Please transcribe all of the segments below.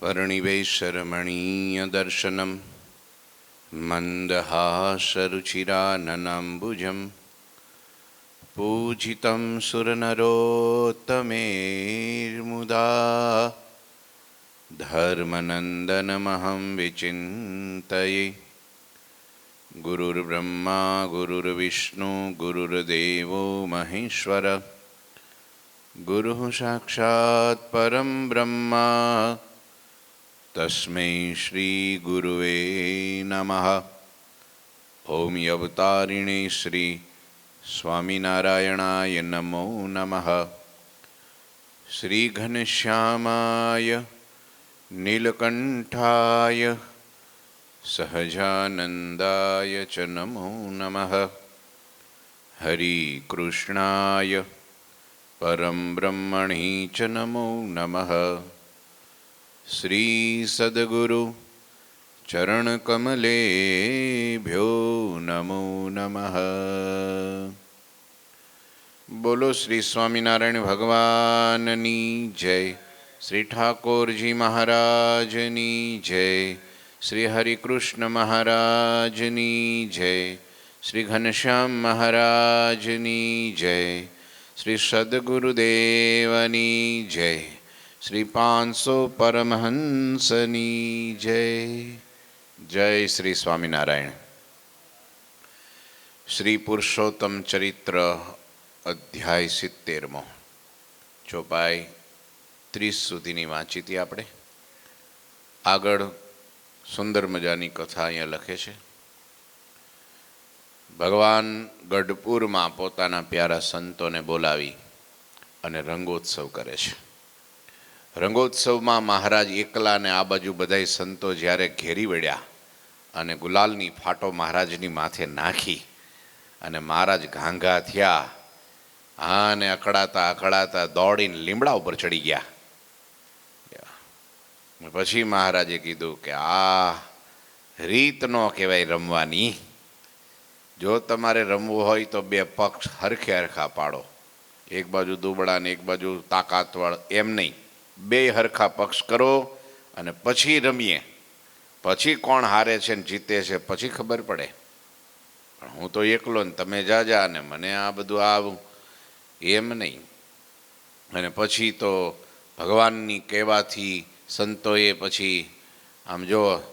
परिणिवेशरमणीयदर्शनं मन्दहासरुचिराननाम्बुजं पूजितं सुरनरोत्तमेर्मुदा धर्मनन्दनमहं विचिन्तये। गुरुर्ब्रह्मा गुरुर्विष्णु गुरुर्देवो महेश्वर गुरुः साक्षात् परं ब्रह्म तस्मै श्री गुरुवे नमः। ओम अवतारिणे श्री स्वामिनारायणाय नमो नमः। श्री घनश्यामाय नीलकंठाय सहजानंदाय च नमो नमः। हरि कृष्णाय परम ब्रह्मणे च नमो नमः। श्री सद्गुरु चरणकमलेभ्यो नमो नमः। बोलो श्री स्वामिनारायण भगवाननी जय। श्री ठाकुरजी महाराजनी जय। श्री हरिकृष्ण महाराजनी जय। श्री घनश्याम महाराजनी जय। श्री सद्गुरुदेवनी जय। श्री 500 परमहंसनी जय। जय श्री स्वामिनारायण। श्री पुरुषोत्तम चरित्र अध्याय 70 ચોપાઈ 30 સુધીની વાંચી હતી આપણે। આગળ સુંદર મજાની કથા અહીંયા લખે છે। ભગવાન ગઢપુરમાં પોતાના પ્યારા સંતોને બોલાવી અને રંગોત્સવ કરે છે। રંગોત્સવમાં મહારાજ એકલા ને આ બાજુ બધાય સંતો જ્યારે ઘેરી વળ્યા અને ગુલાલની ફાટો મહારાજની માથે નાખી અને મહારાજ ઘાંઘા થયા અને અકળાતા અકળાતા દોડીને લીમડા ઉપર ચડી ગયા। પછી મહારાજે કીધું કે આ રીત ન કહેવાય રમવાની। જો તમારે રમવું હોય તો બે પક્ષ હરખે હરખા પાડો। એક બાજુ દુબળા ને એક બાજુ તાકાતવાળ, એમ નહીં, બે હરખા પક્ષ કરો અને પછી રમીએ। પછી કોણ હારે છે ને જીતે છે પછી ખબર પડે। પણ હું તો એકલો ને તમે જાજા ને મને આ બધું આવું એમ નહીં। અને પછી તો ભગવાનની કહેવાથી સંતોએ પછી આમ જો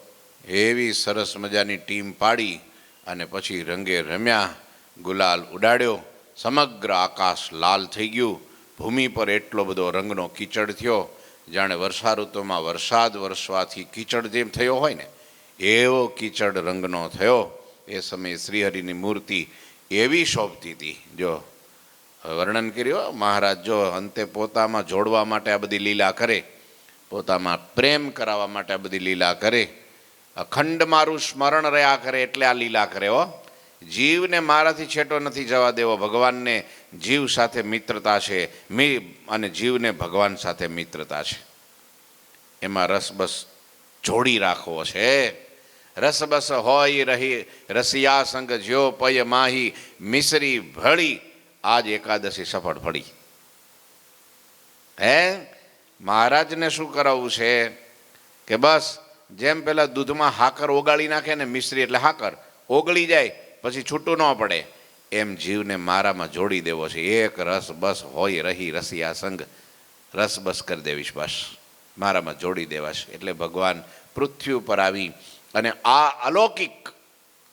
એવી સરસ મજાની ટીમ પાડી અને પછી રંગે રમ્યા, ગુલાલ ઉડાડ્યો। સમગ્ર આકાશ લાલ થઈ ગયું। ભૂમિ પર એટલો બધો રંગનો કીચડ થયો જાણે વર્ષા ઋતુમાં વરસાદ વરસવાથી કીચડ જેમ થયો હોય ને એવો કીચડ રંગનો થયો। એ સમયે શ્રીહરિની મૂર્તિ એવી શોભતી હતી। જો વર્ણન કર્યું મહારાજ, જો અંતે પોતામાં જોડવા માટે આ બધી લીલા કરે, પોતામાં પ્રેમ કરાવવા માટે આ બધી લીલા કરે, અખંડ મારું સ્મરણ રહ્યા કરે એટલે આ લીલા કરે। હો, જીવને મારાથી છેટો નથી જવા દેવો। ભગવાનને જીવ સાથે મિત્રતા છે અને જીવને ભગવાન સાથે મિત્રતા છે। એમાં રસબસ જોડી રાખવો છે। રસબસ હોય રહી રસિયા સંગ જ્યો પય માહી મિસરી ભળી। આજ એકાદશી સફળ પડી। હે, મહારાજને શું કરાવવું છે કે બસ જેમ પેલા દૂધમાં હાકર ઓગાળી નાખે ને, મિશ્રી એટલે હાકર ઓગળી જાય પછી છૂટું ન પડે, એમ જીવને મારામાં જોડી દેવો છે। એક રસ બસ હોય રહી રસિયા સંગ, રસ બસ કરી દેવીશ, બસ મારામાં જોડી દેવાશે। એટલે ભગવાન પૃથ્વી ઉપર આવી અને આ અલૌકિક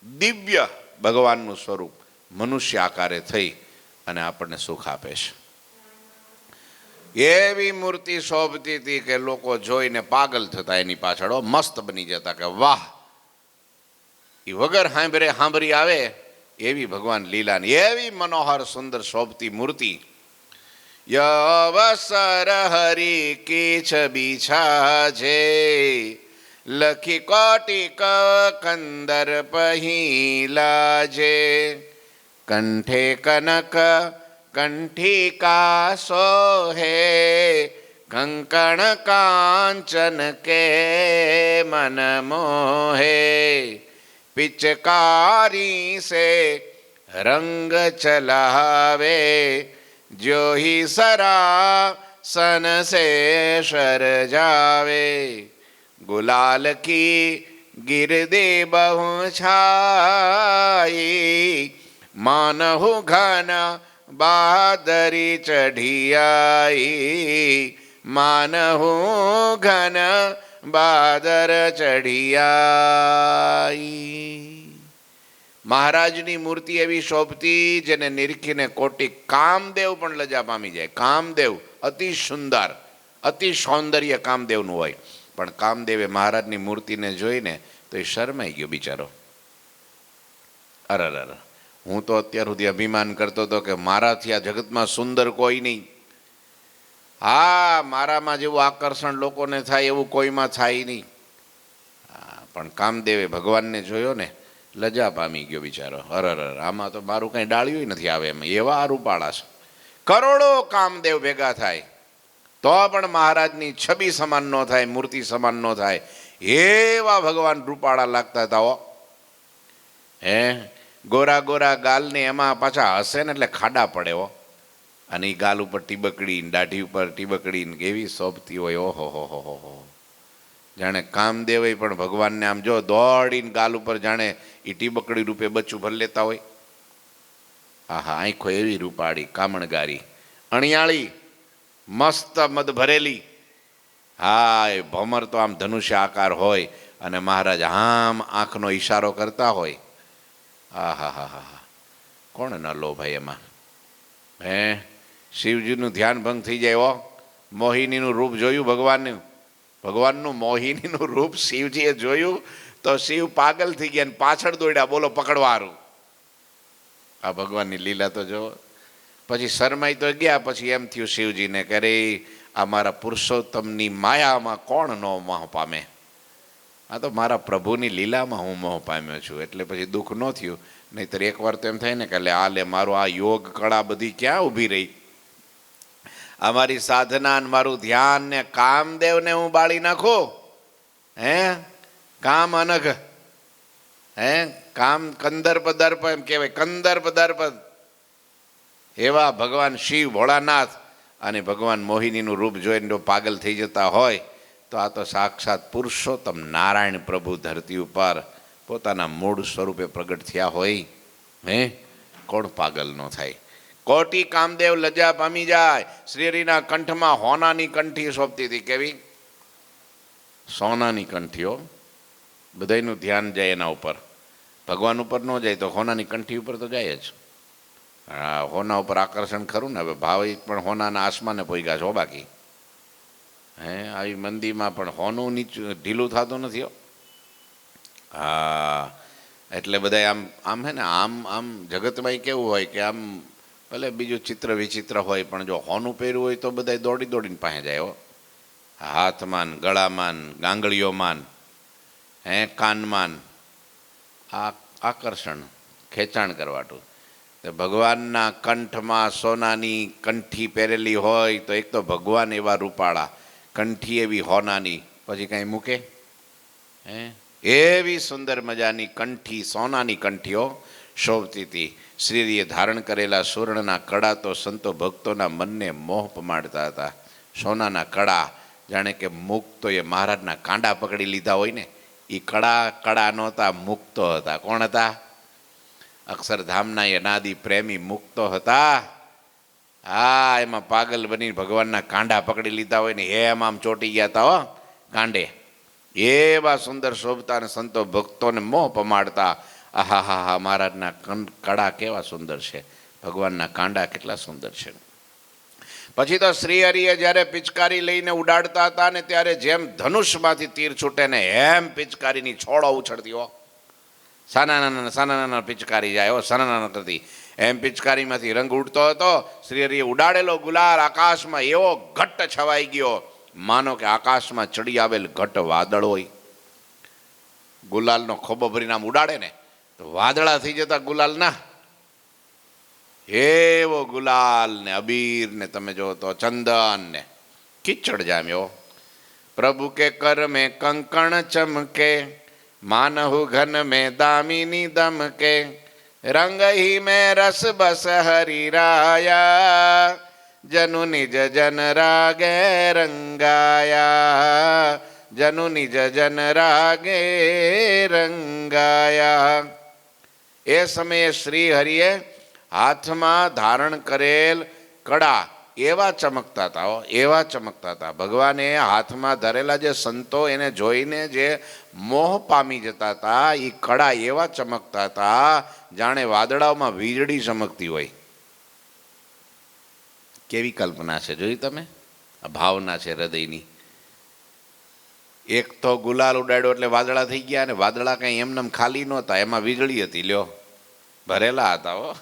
દિવ્ય ભગવાનનું સ્વરૂપ મનુષ્ય આકારે થઈ અને આપણને સુખ આપે છે। એવી મૂર્તિ શોભતી હતી કે લોકો જોઈને પાગલ થતા એની પાછળ, મસ્ત બની જતા કે વાહ, એ વગર સાંભળી આવે એવી ભગવાન લીલાની એવી મનોહર સુંદર શોભતી મૂર્તિ। યવસર હરિ કીચ બિછાજે લખી કોટિક કંદર પહેલાજે કંઠે કનક કંઠિકા સોહે કંકણ કાંચન કે મન મોહે પિચકારી से रंग चलावे जो ही सरा सन से शर जावे। गुलाल की गिरदे बहु छाई, मानहु घन बादरी चढ़ी आई, मानहु घन बादर चढ़ी आई. મહારાજની મૂર્તિ એવી શોભતી જેને નિરખીને કોટી કામદેવ પણ લજા પામી જાય. કામદેવ અતિ સુંદર, અતિ સૌંદર્ય કામદેવનું હોય, પણ કામદેવે મહારાજની મૂર્તિને જોઈને તો એ શરમાઈ ગયો બિચારો. અરર, હું તો અત્યાર સુધી અભિમાન કરતો હતો કે મારાથી આ જગતમાં સુંદર કોઈ નહીં. હા, મારામાં જેવું આકર્ષણ લોકોને થાય એવું કોઈમાં થાય નહીં. પણ કામદેવે ભગવાનને જોયો ને, લજા પામી ગયો બિચારો. અરર, આમાં તો મારું કંઈ ડાળ્યું નથી આવે એમ, એવા રૂપાળા છે. કરોડો કામદેવ ભેગા થાય તો પણ મહારાજની છબી સમાન ન થાય, મૂર્તિ સમાન ન થાય, એવા ભગવાન રૂપાળા લાગતા હતા. હે, ગોરા ગોરા ગાલને એમાં પાછા હશે ને એટલે ખાડા પડે હો. અને એ ગાલ ઉપર ટીબકડી, દાઢી ઉપર ટીબકડી એવી શોભતી હોય. ઓહો હો હો હો, જાણે કામદેવે પણ ભગવાનને આમ જો દોડીને ગાલ ઉપર જાણે એ ટીબકડી રૂપે બચ્ચું ભરી લેતા હોય. આહા, આંખો એવી રૂપાળી, કામણગારી, અણિયાળી, મસ્ત મદ ભરેલી. હા, એ ભમર તો આમ ધનુષ્ય આકાર હોય અને મહારાજ આમ આંખનો ઈશારો કરતા હોય. આહા હા હા, કોણ ન લો ભાઈ એમાં. હે, શિવજીનું ધ્યાન ભંગ થઈ જાય. હો, મોહિનીનું રૂપ જોયું ભગવાનનું, ભગવાનનું મોહિનીનું રૂપ શિવજીએ જોયું તો શિવ પાગલ થઈ ગયા, પાછળ દોડ્યા બોલો પકડવારું. આ ભગવાનની લીલા તો જો. પછી શરમાઈ તો ગયા. પછી એમ થયું શિવજીને કે રે, આ મારા પુરુષોત્તમની માયામાં કોણ ન મોહ પામે? આ તો મારા પ્રભુની લીલામાં હું મોહ પામ્યો છું. એટલે પછી દુઃખ ન થયું. નહીંતર એકવાર તો એમ થાય ને કે આ લે, મારું આ યોગ કળા બધી ક્યાં ઊભી રહી? અમારી સાધના, મારું ધ્યાન ને કામદેવને હું બાળી નાખું. હે, કામ અનઘ, હે, કામ કંદર્પ દર્પ એમ કહેવાય, કંદર્પ દર્પ. એવા ભગવાન શિવ ભોળાનાથ અને ભગવાન મોહિનીનું રૂપ જોઈને જો પાગલ થઈ જતા હોય તો આ તો સાક્ષાત પુરુષોત્તમ નારાયણ પ્રભુ ધરતી ઉપર પોતાના મૂળ સ્વરૂપે પ્રગટ થયા હોય. હે, કોણ પાગલ ન થાય? કોટી કામદેવ લજા પામી જાય. શ્રીહરિના કંઠમાં હોનાની કંઠી શોભતી હતી. કેવી? સોનાની કંઠીઓ. બધાયનું ધ્યાન જાય એના ઉપર. ભગવાન ઉપર ન જાય તો હોનાની કંઠી ઉપર તો જાય જ. હા, હોના ઉપર આકર્ષણ ખરું ને. હવે ભાવ પણ હોનાના આસમાને પોઈગા છો બાકી. હે, આવી મંદીમાં પણ હોનું નીચું ઢીલું થતું નથી. હો, હા, એટલે બધા આમ આમ હે ને, આમ આમ જગતમાં કેવું હોય કે આમ ભલે બીજું ચિત્ર વિચિત્ર હોય પણ જો હોનું પહેર્યું હોય તો બધા દોડી દોડીને પાસે જાય. હો, હાથમાન, ગળામાન, ગાંગળીઓમાન, હે, કાનમાં, આ આકર્ષણ ખેંચાણ કરવાટું. તો ભગવાનના કંઠમાં સોનાની કંઠી પહેરેલી હોય તો એક તો ભગવાન એવા રૂપાળા, કંઠી એવી હોનાની, પછી કાંઈ મૂકે? હે, એવી સુંદર મજાની કંઠી, સોનાની કંઠીઓ શોભતી હતી. શ્રીએ ધારણ કરેલા સુવર્ણના કડા તો સંતો ભક્તોના મનને મોહ પમાડતા હતા. સોનાના કડા જાણે કે મુક્તો એ મહારાજના કાંડા પકડી લીધા હોય ને, એ કડા નહોતા, મુક્તો હતા. કોણ હતા? અક્ષરધામના અનાદિ પ્રેમી મુક્તો હતા. હા, એમાં પાગલ બની ભગવાનના કાંડા પકડી લીધા હોય ને એમ આમ ચોટી ગયા હતા. હો, કાંડે એવા સુંદર શોભતા અને સંતો ભક્તોને મોહ પમાડતા. આહા હા હા, મહારાજના કડા કેવા સુંદર છે, ભગવાનના કાંડા કેટલા સુંદર છે. પછી તો શ્રી હરિએ જ્યારે પિચકારી લઈને ઉડાડતા હતા ને ત્યારે જેમ ધનુષમાંથી તીર છૂટે ને એમ પિચકારીની છોડો ઉછળતી. હો, સાના પિચકારી જાય. હો, સાના કરતી એમ પિચકારીમાંથી રંગ ઉડતો હતો. શ્રી હરિએ ઉડાડેલો ગુલાલ આકાશમાં એવો ઘટ્ટ છવાઈ ગયો માનો કે આકાશમાં ચડી આવેલ ઘટ વાદળ હોય. ગુલાલનો ખોબો ભરીને આમ ઉડાડે ને તો વાદળા થઈ જતા ગુલાલના. એવો ગુલાલ ને અબીર ને તમે જો તો ચંદન ને કિચડ જામ્યો. પ્રભુ કે કર મેં કંકણ ચમકે, માનહુ ઘન મેં દામિની દમકે, રંગ ही में रस बस हरिराया, जनु निज जन रागे रंगाया, જનુ નિજ જન રાગે રંગાયા. એ સમયે શ્રી હરિએ હાથમાં ધારણ કરેલ કડા એવા ચમકતા હતા, એવા ચમકતા હતા. ભગવાને હાથમાં ધરેલા જે સંતો એને જોઈને જે મોહ પામી જતા હતા, એ કડા એવા ચમકતા હતા જાણે વાદળાઓમાં વીજળી ચમકતી હોય. કેવી કલ્પના છે જોઈ તમે? આ ભાવના છે હૃદયની. એક તો ગુલાલ ઉડાડ્યો એટલે વાદળા થઈ ગયા, અને વાદળા કંઈ એમનેમ ખાલી નહોતા, એમાં વીજળી હતી, લ્યો ભરેલા હતા હો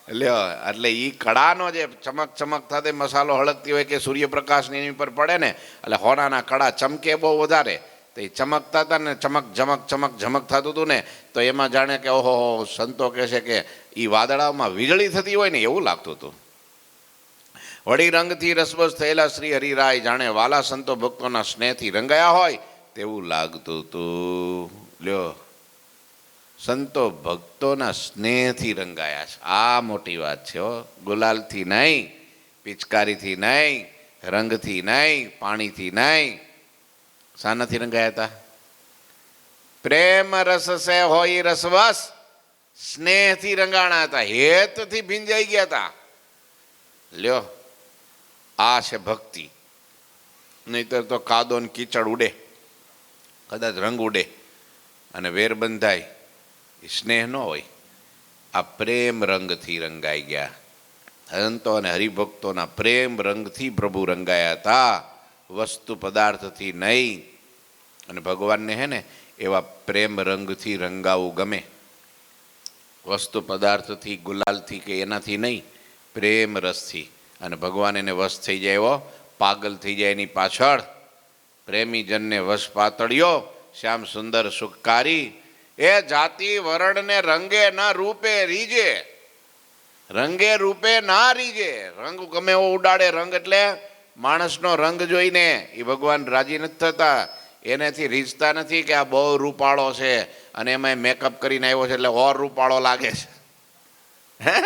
લ્યો. એટલે એ કડાનો જે ચમક ચમક થતે મસાલો હળગતી હોય કે સૂર્યપ્રકાશ એની પર પડે ને, એટલે હોનાના કડા ચમકે બહુ વધારે, તો એ ચમકતા હતા ને, ચમક ઝમક ચમક ઝમક થતું હતું ને, તો એમાં જાણે કે ઓહો, સંતો કહે છે કે એ વાદળામાં વીજળી થતી હોય ને એવું લાગતું હતું. વળી રંગથી રસબસ થયેલા શ્રી હરિરાય જાણે વાલા સંતો ભક્તોના સ્નેહથી રંગાયા હોય તેવું લાગતું હતું. લ્યો, સંતો ભક્તોના સ્નેહથી રંગાયા છે, આ મોટી વાત છે હો. ગુલાલથી નહીં, પિચકારીથી નહીં, રંગથી નહીં, પાણીથી નહીં. શાનાથી રંગાયા હતા? પ્રેમ રસ સે હોય રસવસ, સ્નેહથી રંગાણા હતા, હેતથી ભીંજાઈ ગયા હતા. લ્યો, આ છે ભક્તિ. નહીતર તો કાદો ને કીચડ ઉડે, કદાચ રંગ ઉડે અને વેર બંધાય, એ સ્નેહ ન હોય. આ પ્રેમ રંગથી રંગાઈ ગયા. સંતો અને હરિભક્તોના પ્રેમ રંગથી પ્રભુ રંગાયા હતા, વસ્તુ પદાર્થથી નહીં. અને ભગવાનને હે ને એવા પ્રેમ રંગથી રંગાવું ગમે. વસ્તુ પદાર્થથી, ગુલાલથી કે એનાથી નહીં, પ્રેમ રસથી. અને ભગવાન એને વશ થઈ જાય, એવો પાગલ થઈ જાય એની પાછળ. પ્રેમી જનને વશ પાતળ્યો, શ્યામ સુંદર સુખકારી. એ જાતિ વરણને રંગે ના રૂપે રીજે, રંગે રૂપે ના રીજે. રંગ ગમે એવો ઉડાડે, રંગ એટલે માણસનો રંગ જોઈને એ ભગવાન રાજી નથી થતા, એનાથી રીઝતા નથી કે આ બહુ રૂપાળો છે અને એમાં મેકઅપ કરીને આવ્યો છે એટલે ઓર રૂપાળો લાગે છે. હે,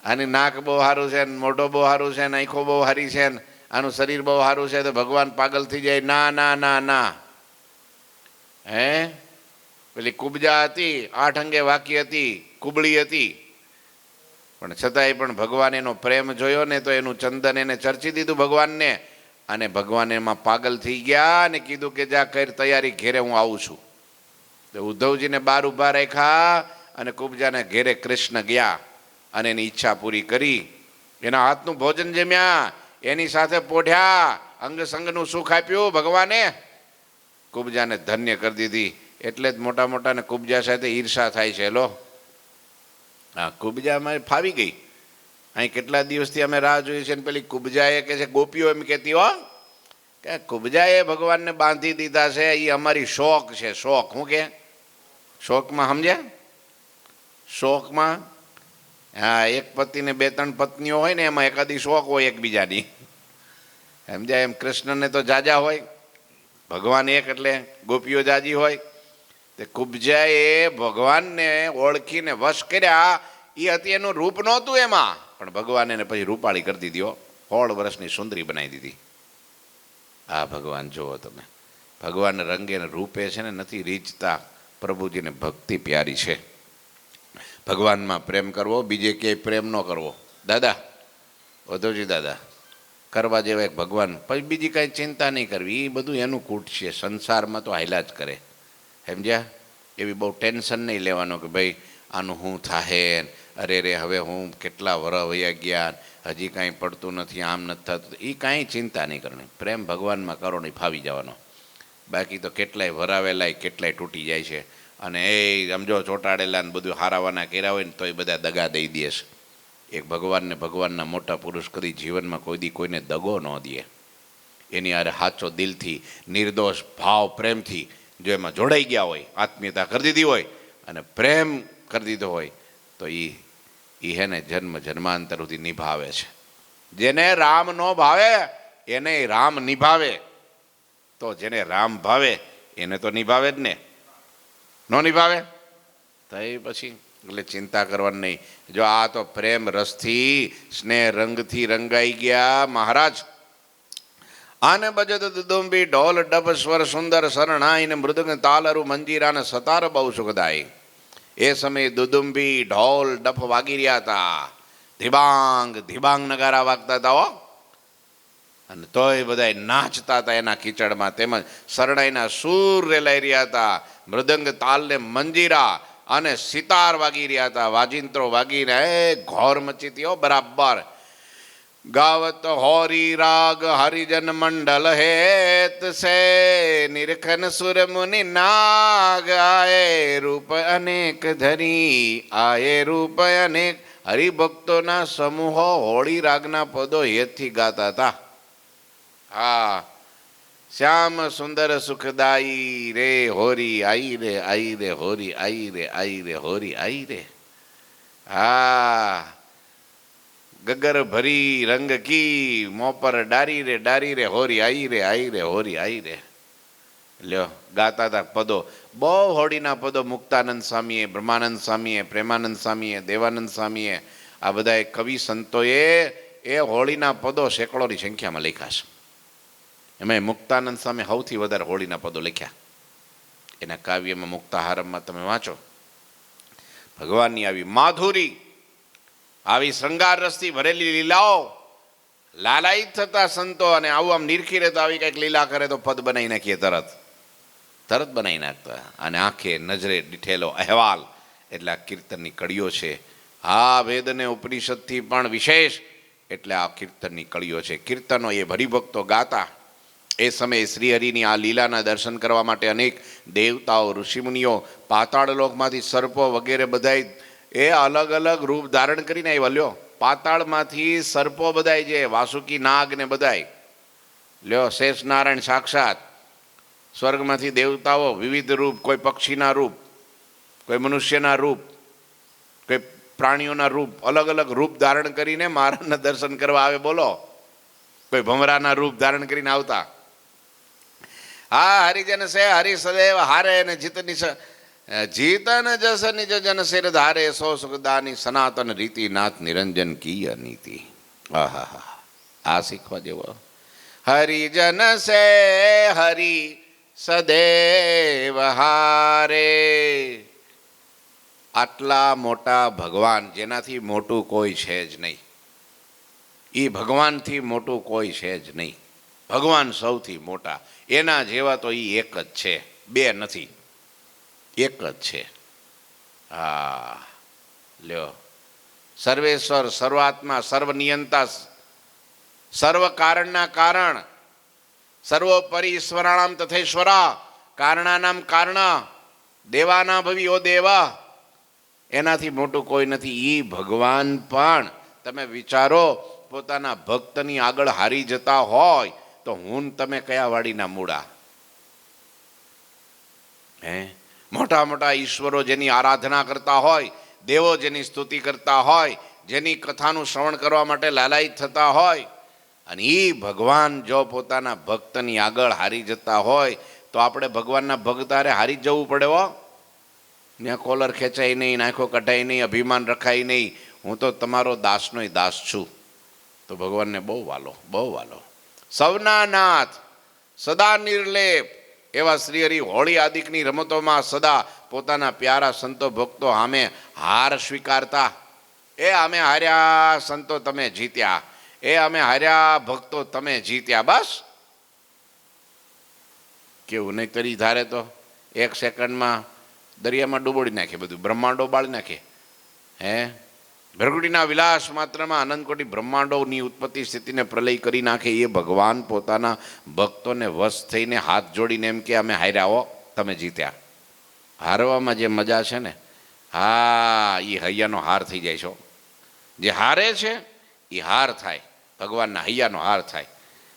આની નાક બહુ સારું છે, મોઢો બહુ સારું છે, આંખો બહુ સારી છે, આનું શરીર બહુ સારું છે, તો ભગવાન પાગલ થઈ જાય. ના ના ના ના. હે, પેલી કુબજા હતી, 8 અંગે વાકી હતી, કુબળી હતી, પણ છતાંય પણ ભગવાન એનો પ્રેમ જોયો ને તો એનું ચંદન એને ચર્ચી દીધું ભગવાનને, અને ભગવાન એમાં પાગલ થઈ ગયા અને કીધું કે જા કર તૈયારી, ઘેરે હું આવું છું. તો ઉદ્ધવજીને બહાર ઊભા રાખ્યા અને કુબજાને ઘેરે કૃષ્ણ ગયા અને એની ઈચ્છા પૂરી કરી. એના હાથનું ભોજન જમ્યા, એની સાથે પોઢ્યા, અંગ સંગનું સુખ આપ્યું ભગવાને. કુબજાને ધન્ય કરી દીધી. એટલે જ મોટા મોટાને કુબજા સાથે ઈર્ષા થાય છે. લો, હા, કુબજામાં ફાવી ગઈ. અહીં કેટલા દિવસથી અમે રાહ જોઈએ છે, પેલી કુબજાએ કે છે, ગોપીઓ એમ કહેતી હો કે કુબજાએ ભગવાનને બાંધી દીધા છે, એ અમારી શોખ છે. શોખ, હું કે શોખમાં સમજ્યા? શોખમાં, હા, એક પતિને 2-3 પત્નીઓ હોય ને, એમાં એકાદી શોખ હોય એકબીજાની, સમજ્યા? એમ કૃષ્ણને તો જાજા હોય, ભગવાન એક એટલે ગોપીઓ જાજી હોય. તે કુબજાએ ભગવાનને ઓળખીને વશ કર્યા. એ હતી, એનું રૂપ નહોતું એમાં, પણ ભગવાન એને પછી રૂપાળી કરી દીધી, 16 વર્ષની સુંદરી બનાવી દીધી. આ ભગવાન જુઓ તમે, ભગવાન રંગે ને રૂપે છે ને નથી રીઝતા. પ્રભુજીને ભક્તિ પ્યારી છે. ભગવાનમાં પ્રેમ કરવો, બીજે ક્યાંય પ્રેમ ન કરવો. દાદા, ઉદ્ધવજી દાદા, કરવા જેવા એક ભગવાન, પછી બીજી કાંઈ ચિંતા નહીં કરવી. એ બધું એનું કૂટ છે, સંસારમાં તો હાલ્યા જ કરે, સમજ્યા? એવી બહુ ટેન્શન નહીં લેવાનો કે ભાઈ આનું શું થાહે, અરે રે હવે હું કેટલા વરહ વયા ગયા, હજી કાંઈ પડતું નથી, આમ નથી થતું. એ કાંઈ ચિંતા નહીં કરવાની. પ્રેમ ભગવાનમાં કરો નહીં, ફાવી જવાનો. બાકી તો કેટલાય વરાવેલાય કેટલાય તૂટી જાય છે. અને એ સમજો ચોંટાડેલા ને બધું હારાવાના કર્યા હોય ને તો એ બધા દગા દઈ દે છે. એક ભગવાનને ભગવાનના મોટા પુરુષ કરી જીવનમાં કોઈ દી કોઈને દગો ન દે. એની આરે સાચો દિલથી, નિર્દોષ ભાવ પ્રેમથી જો એમાં જોડાઈ ગયા હોય, આત્મીયતા કરી દીધી હોય અને પ્રેમ કરી દીધો હોય, તો એ હે ને જન્મ જન્માંતર સુધી નિભાવે છે. જેને રામ ન ભાવે એને રામ નિભાવે, તો જેને રામ ભાવે એને તો નિભાવે જ ને. ન નિભાવે તો એ પછી એટલે ચિંતા કરવાની નહીં. જો આ તો પ્રેમ રસથી, સ્નેહ રંગથી રંગાઈ ગયા મહારાજ. આને બજત દુદુંબી ઢોલ ડબ સ્વર સુંદર શરણાઈ ને મૃદંગ તાલરુ મંજીરા ને સતાર બહુ સુખદાય. એ સમયે દુદુંબી ઢોલ ડફ વાગી રહ્યા હતા, ધીબાંગ ધીબાંગ નગારા વાગતા હતા હો. અને તોય બધા નાચતા હતા એના કીચડમાં. તેમજ શરણાઈના સૂર રેલાઈ રહ્યા હતા, મૃદંગ તાલ ને મંજીરા અને સિતાર વાગી રહ્યા હતા, વાજિંત્રો વાગીને ઘોર મચી હતી હો બરાબર. ગાવત હોરી રાગ હરિજન મંડલ હેત સે નિરખન સુર મુનિ નાગ આયે રૂપ અનેક ધરી આયે રૂપ અનેક. હરિભક્તોના સમૂહો હોળી રાગના પદો હેતથી ગાતા હતા. હા, શ્યામ સુંદર સુખદાઈ રે હોરી આઈ રે આઈ રે હોરી આઈ રે આઈ રે હોરી આઈ રે. હા, ગગર ભરી રંગ કી મોપર ડારી રે હોરી આઈ રે આઈ રે હોરી આઈ રે. લ્યો ગાતા હતા પદો, બહુ હોળીના પદો મુક્તાનંદ સ્વામીએ, બ્રહ્માનંદ સ્વામીએ, પ્રેમાનંદ સ્વામીએ, દેવાનંદ સ્વામીએ, આ બધા કવિ સંતોએ એ હોળીના પદો સેંકડોની સંખ્યામાં લખ્યા છે. એમાં મુક્તાનંદ સ્વામી સૌથી વધારે હોળીના પદો લખ્યા. એના કાવ્યમાં મુક્તાહારમમાં તમે વાંચો, ભગવાનની આવી માધુરી, આવી શૃંગાર રસથી ભરેલી લીલાઓ, લાલાયિત થતા સંતો અને આવું આમ નિરખી રહેતા આવી કંઈક લીલા કરે તો પદ બનાવી નાખીએ તરત બનાવી નાખતા. અને આંખે નજરે દીઠેલો અહેવાલ એટલે આ કીર્તનની કડીઓ છે. આ વેદને ઉપનિષદથી પણ વિશેષ એટલે આ કીર્તનની કડીઓ છે. કીર્તનો એ હરિભક્તો ગાતા. એ સમયે શ્રીહરિની આ લીલાના દર્શન કરવા માટે અનેક દેવતાઓ, ઋષિમુનિઓ, પાતાળ લોકમાંથી સર્પો વગેરે બધાય એ અલગ અલગ રૂપ ધારણ કરીને આવ્યા. લ્યો, પાતાળમાંથી સર્પો બધાય છે, વાસુકી નાગ ને બધાય. લ્યો, શેષ નારાયણ સાક્ષાત. સ્વર્ગમાંથી દેવતાઓ વિવિધ રૂપ, કોઈ પક્ષીના રૂપ, કોઈ મનુષ્યના રૂપ, કોઈ પ્રાણીઓના રૂપ, અલગ અલગ રૂપ ધારણ કરીને મહારાજના દર્શન કરવા આવે. બોલો, કોઈ ભમરાના રૂપ ધારણ કરીને આવતા. હા, હરિજન સે હરિ સદેવ હારે ને જીતની જીતન જસ નિજ જન શિર ધારે સો સુખદાની સનાતન રીતિ નાથ નિરંજન કી અનીતિ. આહા, આ શીખવા જેવો. હરિજન સે હરિ સદેવ હારે. આટલા મોટા ભગવાન, જેનાથી મોટું કોઈ છે જ નહીં. એ ભગવાનથી મોટું કોઈ છે જ નહીં. ભગવાન સૌથી મોટા, એના જેવા તો એ એક જ છે, બે નથી, એક જ છે. હા, લ્યો, સર્વેશ્વર, સર્વાત્મા, સર્વનિયંતા, સર્વ કારણના કારણ, સર્વોપરી ઈશ્વરાણામ તથેશ્વરા, કારણાનામ કારણ, દેવાના ભવી ઓ દેવા. એનાથી મોટું કોઈ નથી. એ ભગવાન પણ તમે વિચારો, પોતાના ભક્તની આગળ હારી જતા હોય તો હું તમે કયા વાડીના મૂળા? હે, મોટા મોટા ઈશ્વરો જેની આરાધના કરતા હોય, દેવો જેની સ્તુતિ કરતા હોય, જેની કથાનું શ્રવણ કરવા માટે લાલાયિત થતા હોય, અને એ ભગવાન જો પોતાના ભક્તની આગળ હારી જતા હોય તો આપણે ભગવાનના ભક્તારે હારી જવું પડે. હો, ત્યાં કોલર ખેંચાય નહીં, આંખો કઢાય નહીં, અભિમાન રખાય નહીં, હું તો તમારો દાસનોય દાસ છું. તો ભગવાનને બહુ વાલો, બહુ વાલો. સૌના નાથ, સદા નિર્લેપ એવા શ્રીહરિ હોળી આદિકની રમતોમાં સદા પોતાના પ્યારા સંતો ભક્તો સામે હાર સ્વીકારતા. એ અમે હાર્યા સંતો, તમે જીત્યા. એ અમે હાર્યા ભક્તો, તમે જીત્યા. બસ કેવું નહીં કરી ધારે તો 1 સેકન્ડમાં દરિયામાં ડૂબોડી નાખે, બધું બ્રહ્માંડો બાળી નાખે. હે, ભરગુડીના વિલાસ માત્રમાં અનંતકોટી બ્રહ્માંડોની ઉત્પત્તિ સ્થિતિને પ્રલય કરી નાખે. એ ભગવાન પોતાના ભક્તોને વશ થઈને હાથ જોડીને એમ કે અમે હાર્યા હો, તમે જીત્યા. હારવામાં જે મજા છે ને, હા, એ હૈયાનો હાર થઈ જાય છે. જે હારે છે એ હાર થાય, ભગવાનના હૈયાનો હાર થાય.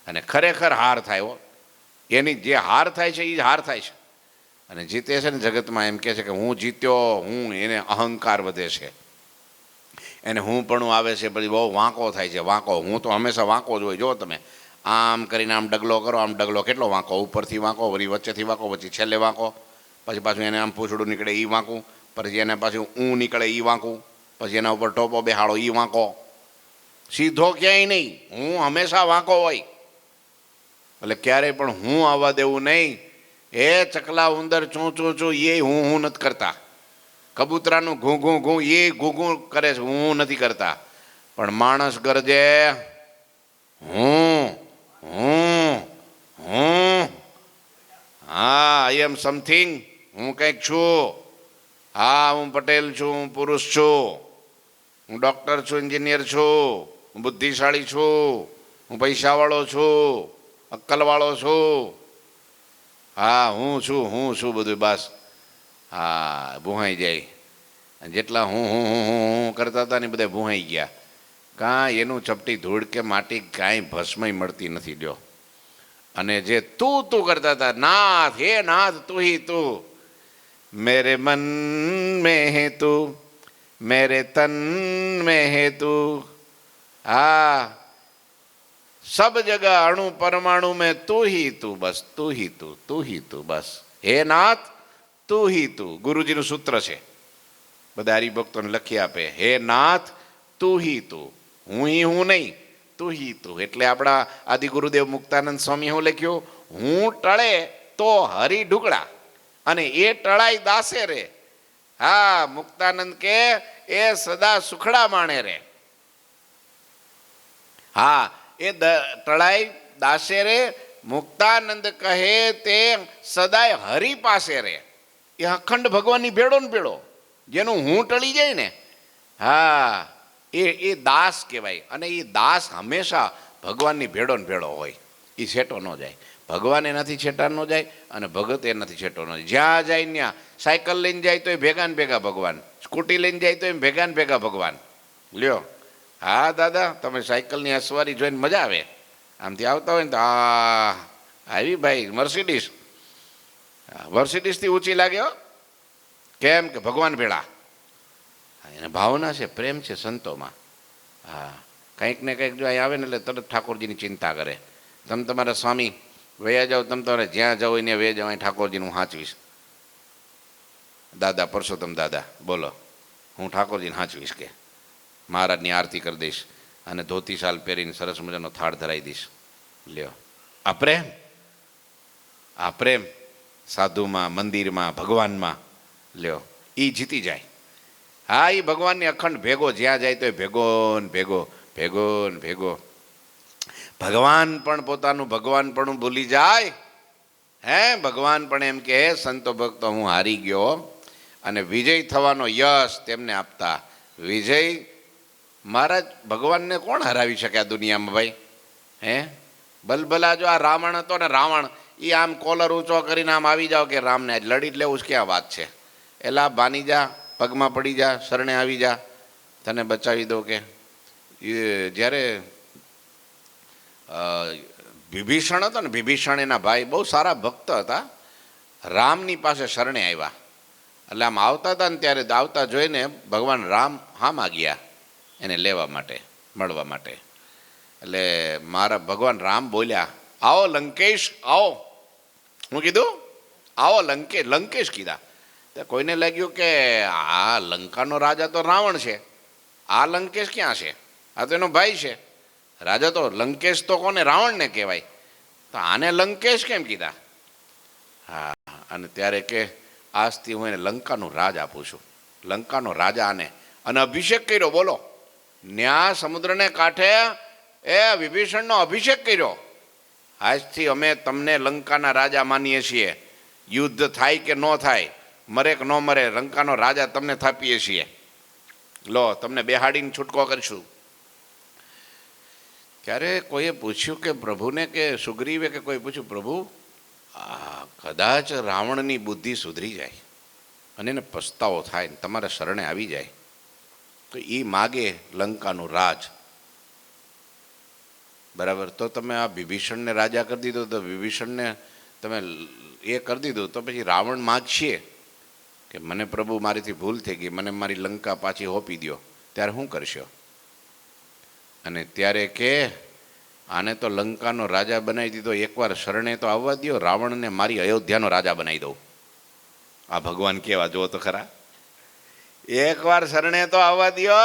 અને ખરેખર હાર થાય. હો, એની જે હાર થાય છે એ હાર થાય છે. અને જીતે છે ને જગતમાં એમ કહે છે કે હું જીત્યો, હું, એને અહંકાર વધે છે, એને હું પણ આવે છે, પછી બહુ વાંકો થાય છે. વાંકો, હું તો હંમેશા વાંકો જ હોય. જો તમે આમ કરીને આમ ડગલો કરો, આમ ડગલો કેટલો વાંકો, ઉપરથી વાંકો, વળી વચ્ચેથી વાંકો, પછી છેલ્લે વાંકો, પછી પાછું એને આમ પૂંછડું નીકળે એ વાંકું, પછી એને પાછું ઊં નીકળે એ વાંકું, પછી એના ઉપર ટોપો બેહાડો એ વાંકો. સીધો ક્યાંય નહીં, હું હંમેશા વાંકો હોય. એટલે ક્યારેય પણ હું આવવા દેવું નહીં. એ ચકલા ઉંદર ચૂં ચૂં ચૂં એ હું નથી કરતા. કબૂતરાનું ઘૂં ઘૂં ઘૂં એ ઘૂં ઘૂં કરે છે, હું નથી કરતા. પણ માણસ ગરજે હું હું હું હા, આઈ એમ સમથિંગ, હું કંઈક છું. હા, હું પટેલ છું, હું પુરુષ છું, હું ડૉક્ટર છું, એન્જિનિયર છું, હું બુદ્ધિશાળી છું, હું પૈસાવાળો છું, અક્કલવાળો છું. હા, હું છું બધું બસ. હા, ભૂહાઈ જાય. જેટલા હું કરતા હતા ને બધા ભૂહાઈ ગયા. કાંઈ એનું ચપટી ધૂળ કે માટી કાંઈ ભસ્મય મળતી નથી લ્યો. અને જે તું કરતા હતા, નાથ હે નાથ તું હી તું, मेरे मन में है तू, मेरे तन में है तू. हाँ, सब जगह अणु परमाणु में तू ही तू, बस तू ही तू बस. हे नाथ તું હી તું. ગુરુજીનું સૂત્ર છે, બધા હરિભક્તોને લખી આપે. હે નાથ તું હી તું, હું નહીં, તું હી તું. એટલે આપણા આદિ ગુરુદેવ મુક્તાનંદ સ્વામી શું લખ્યું? હું ટળે તો હરી ઢુકડા અને એ ટળાઈ દાસે રે. હા, મુક્તાનંદ કે એ સદા સુખડા માણે રે. હા, એ ટળાઈ દાસે રે. મુક્તાનંદ કહે તે સદાય હરિ પાસે રે. એ અખંડ ભગવાનની ભેળો ને ભેળો, જેનું હું ટળી જાય ને, હા, એ દાસ કહેવાય. અને એ દાસ હંમેશા ભગવાનની ભેળો ને ભેળો હોય. એ છેટો ન જાય. ભગવાન એનાથી છેટા ન જાય અને ભગત એનાથી છેટો ન જાય. જ્યાં જાય ત્યાં સાયકલ લઈને જાય તો એ ભેગા ને ભેગા ભગવાન, સ્કૂટી લઈને જાય તો એમ ભેગા ને ભેગા ભગવાન. લ્યો, હા દાદા, તમે સાયકલની અસવારી જોઈને મજા આવે. આમથી આવતા હોય ને તો આવી ભાઈ મર્સિડીઝથી ઊંચી લાગે હો. કેમ કે ભગવાન ભેળા. એને ભાવના છે, પ્રેમ છે સંતોમાં. હા, કંઈક ને કંઈક જો અહીં આવે ને એટલે તરત ઠાકોરજીની ચિંતા કરે. તમે તમારા સ્વામી વયા જાઓ, તમે તમારે જ્યાં જાઓ એને વે જાઓ, અહીં ઠાકોરજીને હું સાચવીશ. દાદા પરસોત્તમ દાદા બોલો, હું ઠાકોરજીને સાચવીશ કે મહારાજની આરતી કરી દઈશ અને ધોતી શાલ પહેરીને સરસ મજાનો થાળ ધરાવી દઈશ. લ્યો, આ પ્રેમ સાધુમાં, મંદિરમાં, ભગવાનમાં. લ્યો, એ જીતી જાય. હા, એ ભગવાનની અખંડ ભેગો, જ્યાં જાય તો ભેગો ને ભેગો, ભેગો ને ભેગો. ભગવાન પણ પોતાનું ભગવાન પણ ભૂલી જાય. હે, ભગવાન પણ એમ કે સંતો ભક્તો હું હારી ગયો. અને વિજય થવાનો યશ તેમને આપતા. વિજય મહારાજ, ભગવાનને કોણ હરાવી શકે આ દુનિયામાં ભાઈ? હે, બલબલા જો આ રાવણ હતો ને, રાવણ એ આમ કોલર ઊંચો કરીને આમ આવી જાઓ કે રામને આજ લડી જ લેવું જ ક્યાં વાત છે. એલા બાની જા, પગમાં પડી જા, શરણે આવી જા, તને બચાવી દો. કે જ્યારે વિભીષણ હતો ને, વિભીષણ એના ભાઈ બહુ સારા ભક્ત હતા, રામની પાસે શરણે આવ્યા. એટલે આમ આવતા હતા ને ત્યારે આવતા જોઈને ભગવાન રામ હામાં ગયા એને લેવા માટે, મળવા માટે. એટલે મારા ભગવાન રામ બોલ્યા, આવો લંકેશ આવો. હું કીધું આવો લંકેશ કીધા. તો કોઈને લાગ્યું કે આ લંકાનો રાજા તો રાવણ છે, આ લંકેશ ક્યાં છે? આ તો એનો ભાઈ છે. રાજા તો લંકેશ તો કોને? રાવણને કહેવાય. તો આને લંકેશ કેમ કીધા? હા, અને ત્યારે કે આજથી હું એને લંકાનું રાજ આપું છું, લંકાનો રાજા આને. અને અભિષેક કર્યો. બોલો, ન્યા સમુદ્રને કાંઠે એ વિભીષણનો અભિષેક કર્યો. આજથી અમે તમને લંકાના રાજા માનીએ છીએ. યુદ્ધ થાય કે ન થાય, મરે કે ન મરે, લંકાનો રાજા તમને થાપીએ છીએ. લો, તમને બેહાડીને છૂટકો કરશું. ત્યારે કોઈએ પૂછ્યું કે પ્રભુને, કે સુગ્રીવે કે કોઈ પૂછ્યું, પ્રભુ કદાચ રાવણની બુદ્ધિ સુધરી જાય અને એને પસ્તાવો થાય ને તમારા શરણે આવી જાય તો એ માગે લંકાનું રાજ, બરાબર? તો તમે આ વિભીષણને રાજા કરી દીધો, તો વિભીષણને તમે એ કરી દીધું, તો પછી રાવણ માગશે કે મને પ્રભુ મારીથી ભૂલ થઈ ગઈ, મને મારી લંકા પાછી હોપી દો, ત્યારે શું કરશો? અને ત્યારે કે આને તો લંકાનો રાજા બનાવી દીધો, એકવાર શરણે તો આવવા દો, રાવણને મારી અયોધ્યાનો રાજા બનાવી દઉં. આ ભગવાન કેવા, જો તો ખરા. એકવાર શરણે તો આવવા દો,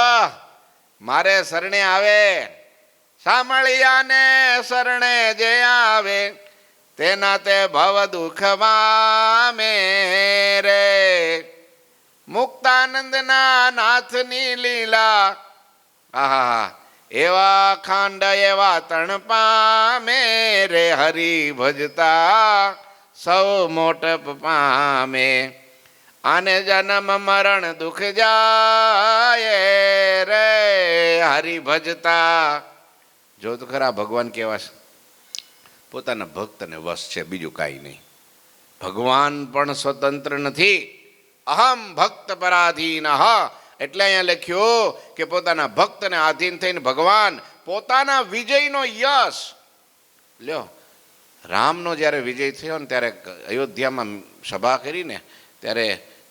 મારે શરણે આવે. સાંભળ્યાને શરણે જે આવે તેના તે ભવ દુઃખમાં મેરે મુક્તાનંદના નાથની લીલા આહા એવા ખાંડ એવા તણ પામે રે હરિ ભજતા સૌ મોટપ પામે આને જન્મ મરણ દુઃખ જાય રે હરિ ભજતા. જો તો ખરા ભગવાન કેવા છે, પોતાના ભક્તને વશ છે, બીજું કાંઈ નહીં. ભગવાન પણ સ્વતંત્ર નથી. અહમ ભક્ત પરાધીન એટલે અહીંયા લખ્યું કે પોતાના ભક્તને આધીન થઈને ભગવાન પોતાના વિજયનો યશ લ્યો. રામનો જ્યારે વિજય થયો ને ત્યારે અયોધ્યામાં સભા કરીને ત્યારે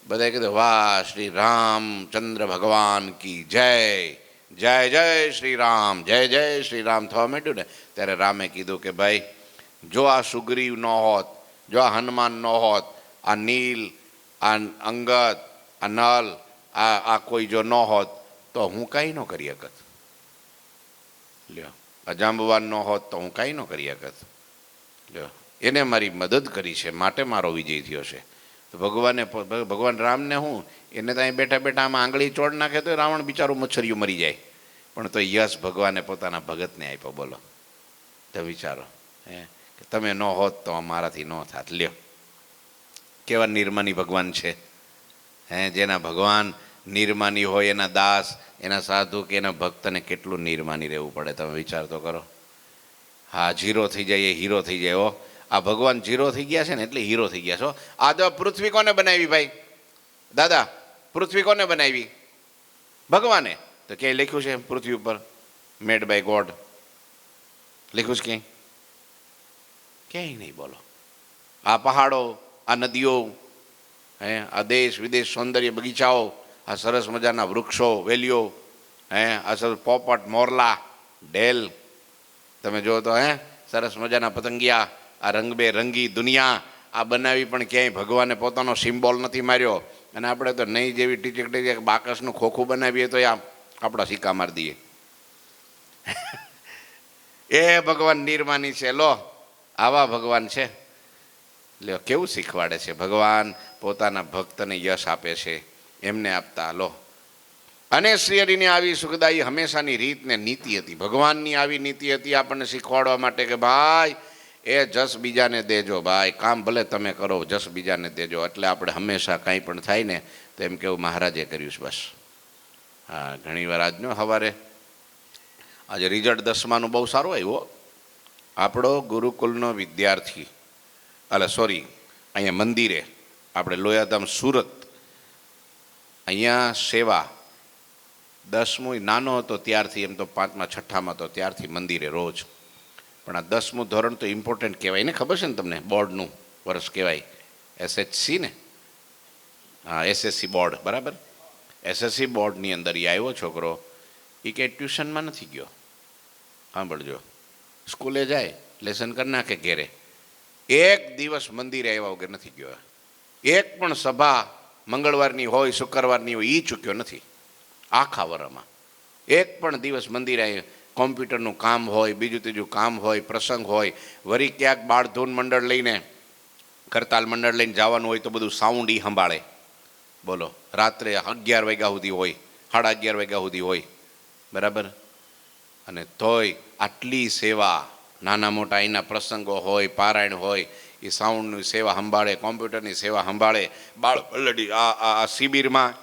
બધાએ કીધું વાહ શ્રી રામચંદ્ર ભગવાન કી જય, જય જય શ્રી રામ, જય જય શ્રી રામ થવા માંડ્યું ને ત્યારે રામે કીધું કે ભાઈ જો આ સુગ્રીવ ન હોત, જો આ હનુમાન ન હોત, આ નીલ, આ અંગદ, આ નલ, આ કોઈ જો ન હોત તો હું કાંઈ ન કરી શકત. લ્યો આ જાંબવાન ન હોત તો હું કાંઈ ન કરી શકત. લ્યો એને મારી મદદ કરી છે માટે મારો વિજય થયો છે. તો ભગવાન રામને હું એને તો અહીં બેઠા બેઠા આમાં આંગળી ચોડ નાખે તો રાવણ બિચારું મચ્છરિયું મરી જાય, પણ તો યશ ભગવાને પોતાના ભગતને આપ્યો. બોલો તો વિચારો કે તમે ન હોત તો મારાથી ન થાત. લ્યો કેવા નિર્માની ભગવાન છે. જેના ભગવાન નિર્માની હોય એના દાસ, એના સાધુ કે એના ભક્તને કેટલું નિર્માની રહેવું પડે તમે વિચાર તો કરો. હા ઝીરો થઈ જાય એ હીરો થઈ જાય. આ ભગવાન ઝીરો થઈ ગયા છે ને એટલે હીરો થઈ ગયા છો. આ તો પૃથ્વી કોને બનાવી ભાઈ દાદા? પૃથ્વી કોને બનાવી? ભગવાને. તો ક્યાંય લખ્યું છે પૃથ્વી ઉપર મેડ બાય ગોડ? લખ્યું છે ક્યાંય નહીં. બોલો આ પહાડો, આ નદીઓ, આ દેશ વિદેશ સૌંદર્ય બગીચાઓ, આ સરસ મજાના વૃક્ષો વેલીઓ, આ સરસ પોપટ મોરલા ઢેલ તમે જુઓ તો સરસ મજાના પતંગિયા, આ રંગબેરંગી દુનિયા આ બનાવી પણ ક્યાંય ભગવાને પોતાનો સિમ્બોલ નથી માર્યો. અને આપણે તો નહીં જેવી ટીચક ટીચક બાકસનું ખોખું બનાવીએ તો આપણા સિક્કા મારી દઈએ. એ ભગવાન નિર્માની છે. લો આવા ભગવાન છે. લ્યો કેવું શીખવાડે છે. ભગવાન પોતાના ભક્તને યશ આપે છે એમને આપતા. લો અને શ્રી હરિની આવી સુખદાયી હંમેશાની રીત ને નીતિ હતી. ભગવાનની આવી નીતિ હતી આપણને શીખવાડવા માટે કે ભાઈ એ જસ બીજાને દેજો. ભાઈ કામ ભલે તમે કરો, જસ બીજાને દેજો. એટલે આપણે હંમેશા કાંઈ પણ થાય ને તો એમ કેવું મહારાજે કર્યું છે બસ. હા ઘણી વાર આજનો સવારે આજે રિઝલ્ટ 10માનું બહુ સારું આવ્યું. આપણો ગુરુકુલનો વિદ્યાર્થી અહીંયા મંદિરે આપણે લોયાધામ સુરત અહીંયા સેવા 10મું નાનો હતો ત્યારથી, એમ તો 5મા 6ઠામાં હતો ત્યારથી મંદિરે રોજ. પણ આ 10મું ધોરણ તો ઇમ્પોર્ટન્ટ કહેવાય ને, ખબર છે ને તમને? બોર્ડનું વર્ષ કહેવાય. SHC ને, હા SSC બોર્ડ બરાબર. SSC બોર્ડની અંદર એ આવ્યો છોકરો. એ કે ટ્યુશનમાં નથી ગયો. સાંભળજો, સ્કૂલે જાય લેસન કરી નાખે ઘેરે, એક દિવસ મંદિરે આવ્યા વગર નથી ગયો. એક પણ સભા મંગળવારની હોય શુક્રવારની હોય એ ચૂક્યો નથી આખા વરમાં. એક પણ દિવસ મંદિરે કોમ્પ્યુટરનું કામ હોય, બીજું ત્રીજું કામ હોય, પ્રસંગ હોય, વળી ક્યાંક બાળધૂન મંડળ લઈને કરતાલ મંડળ લઈને જવાનું હોય તો બધું સાઉન્ડ એ સંભાળે. બોલો રાત્રે 11 વાગ્યા સુધી હોય, 11:30 વાગ્યા સુધી હોય બરાબર. અને તોય આટલી સેવા, નાના મોટા એના પ્રસંગો હોય, પારાયણ હોય, એ સાઉન્ડની સેવા સંભાળે, કોમ્પ્યુટરની સેવા સંભાળે. બાળ પલ્લડી આ શિબિરમાં